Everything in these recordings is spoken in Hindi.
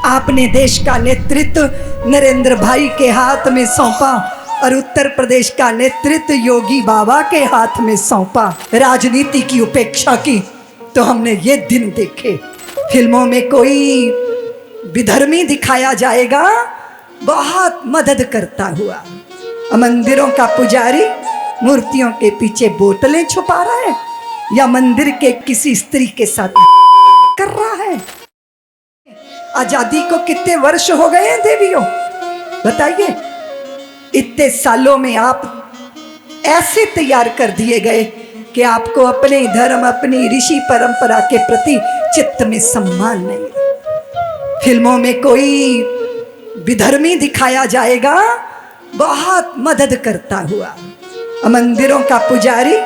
आपने देश का नेतृत्व नरेंद्र भाई के हाथ में सौंपा और उत्तर प्रदेश का नेतृत्व योगी बाबा के हाथ में सौंपा। राजनीति की उपेक्षा की तो हमने ये दिन देखे। फिल्मों में कोई विधर्मी दिखाया जाएगा बहुत मदद करता हुआ, मंदिरों का पुजारी मूर्तियों के पीछे बोतलें छुपा रहा है या मंदिर के किसी स्त्री के साथ कर रहा है। आजादी को कितने वर्ष हो गए हैं देवियों, बताइए। इतने सालों में आप ऐसे तैयार कर दिए गए कि आपको अपने धर्म, अपनी ऋषि परंपरा के प्रति चित्त में सम्मान नहीं। फिल्मों में कोई विधर्मी दिखाया जाएगा बहुत मदद करता हुआ, मंदिरों का पुजारी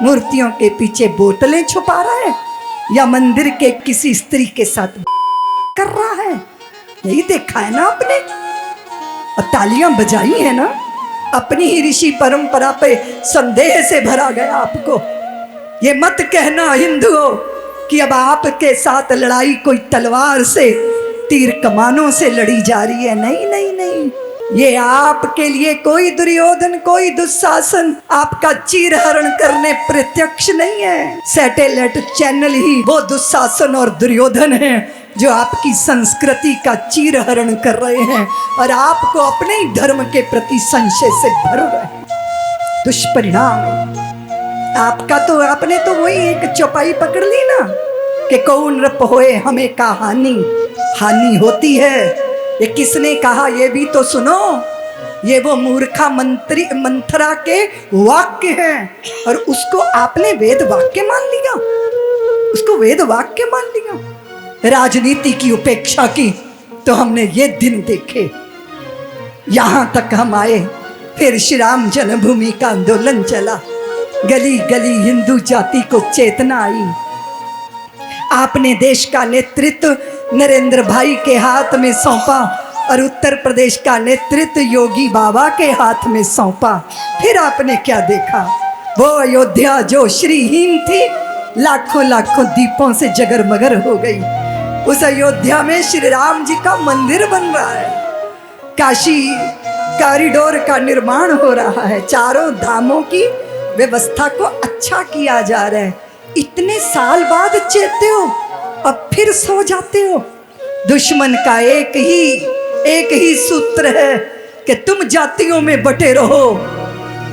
मूर्तियों के पीछे बोतलें छुपा रहा है या मंदिर के किसी स्त्री के साथ कर रहा है। यही देखा है ना आपने, और तालियां बजाई है ना। अपनी ही ऋषि परंपरा पे संदेह से भरा गया आपको। ये मत कहना हिंदुओं कि अब आपके साथ लड़ाई कोई तलवार से, तीर कमानों से लड़ी जा रही है। नहीं नहीं नहीं, ये आपके लिए कोई दुर्योधन, कोई दुशासन आपका चीरहरण करने प्रत्यक्ष नहीं है। सैटेलाइट चैनल ही वो दुशासन और दुर्योधन है जो आपकी संस्कृति का चीरहरण कर रहे हैं और आपको अपने ही धर्म के प्रति संशय से भर रहे हैं। दुष्परिणाम आपका तो, आपने तो वही एक चौपाई पकड़ ली ना कि कौन रप होए हमें का हानि होती है। ये किसने कहा ये भी तो सुनो। ये वो मूर्खा मंथरा के वाक्य हैं और उसको आपने वेद वाक्य मान लिया, उसको वेद वाक्य मान लिया। राजनीति की उपेक्षा की तो हमने ये दिन देखे। यहां तक हम आए, फिर श्री राम जन्मभूमि का आंदोलन चला, गली गली हिंदू जाति को चेतना आई। आपने देश का नेतृत्व नरेंद्र भाई के हाथ में सौंपा और उत्तर प्रदेश का नेतृत्व योगी बाबा के हाथ में सौंपा। फिर आपने क्या देखा, वो अयोध्या जो श्रीहीन थी लाखों लाखों दीपों से जगरमगर हो गई। उस अयोध्या में श्री राम जी का मंदिर बन रहा है, काशी कॉरिडोर का निर्माण हो रहा है, चारों धामों की व्यवस्था को अच्छा किया जा रहा है। इतने साल बाद चेते हो, अब फिर सो जाते हो। दुश्मन का एक ही सूत्र है कि तुम जातियों में बटे रहो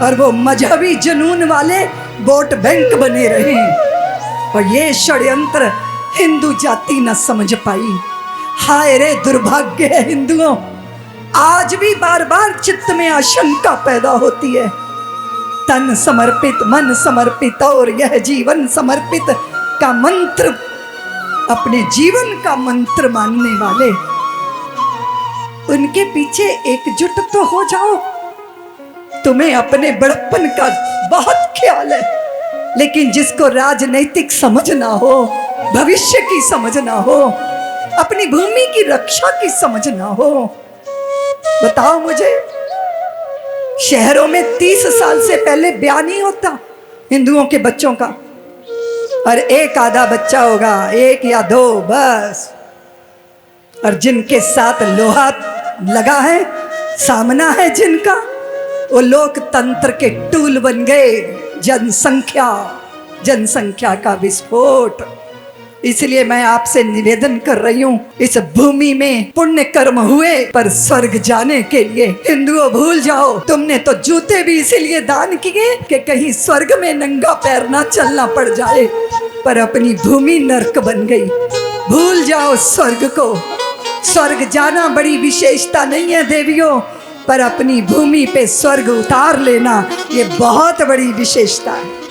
और वो मजहबी जुनून वाले वोट बैंक बने रहे। और ये षड्यंत्र हिंदू जाति न समझ पाई। हाय रे दुर्भाग्य है हिंदुओं, आज भी बार बार चित्त में आशंका पैदा होती है। तन समर्पित, मन समर्पित और यह जीवन समर्पित का मंत्र, अपने जीवन का मंत्र मानने वाले, उनके पीछे एकजुट तो हो जाओ। तुम्हें अपने बड़प्पन का बहुत ख्याल है, लेकिन जिसको राजनैतिक समझ ना हो, भविष्य की समझ ना हो, अपनी भूमि की रक्षा की समझ ना हो, बताओ मुझे। शहरों में 30 साल से पहले ब्याह नहीं होता हिंदुओं के बच्चों का, और एक आधा बच्चा होगा, एक या दो बस। और जिनके साथ लोहा लगा है, सामना है जिनका, वो लोकतंत्र के टूल बन गए। जनसंख्या का विस्फोट। इसलिए मैं आपसे निवेदन कर रही हूँ, इस भूमि में पुण्य कर्म हुए पर स्वर्ग जाने के लिए हिंदुओं भूल जाओ। तुमने तो जूते भी इसीलिए दान किए कि कहीं स्वर्ग में नंगा पैर ना चलना पड़ जाए, पर अपनी भूमि नरक बन गई। भूल जाओ स्वर्ग को। स्वर्ग जाना बड़ी विशेषता नहीं है देवियों, पर अपनी भूमि पे स्वर्ग उतार लेना ये बहुत बड़ी विशेषता है।